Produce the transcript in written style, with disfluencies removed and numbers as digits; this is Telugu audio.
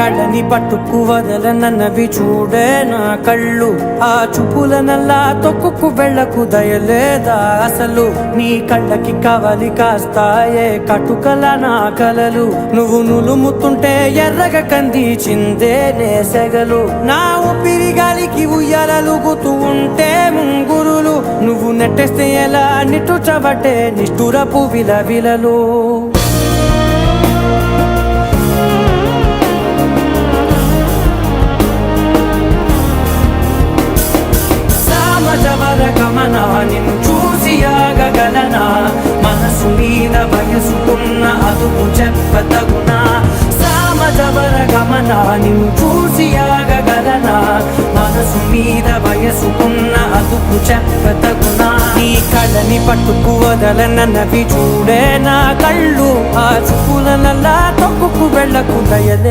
కళ్ళని పట్టుకు వదలనన్నవి చూడే నా కళ్ళు. ఆ చూపులనల్లా తొక్కుకు వెళ్ళకు దయలేదా అసలు. నీ కళ్ళకి కవలి కాస్తాయే కటుకల నా కలలు. నువ్వు నులుముతుంటే ఎర్రగ కంది చిందే నేసెగలు. నా ఊపిరి గాలికి ఉయ్యాలలుగుతూ ఉంటే ముంగురులు. నువ్వు నెట్టేస్తే ఎలా నిట్టుచబట్టే నిష్ఠురపు విలవిలలు. గమన నిన్ను చూసి ఆగగలనా. మనసు మీద వయసుకున్న అదుపు చెప్పతగునా. సామజవర గమన నిన్ను చూసి ఆగగలనా. మనసు మీద వయసుకున్న అదుపు చెప్పతగునా. నీ కళ్ళని పట్టుకు వదలనన్నవి చూడే నా కళ్ళు. ఆ చూపులనల్లా తొక్కుకు వెళ్ళకు దయలే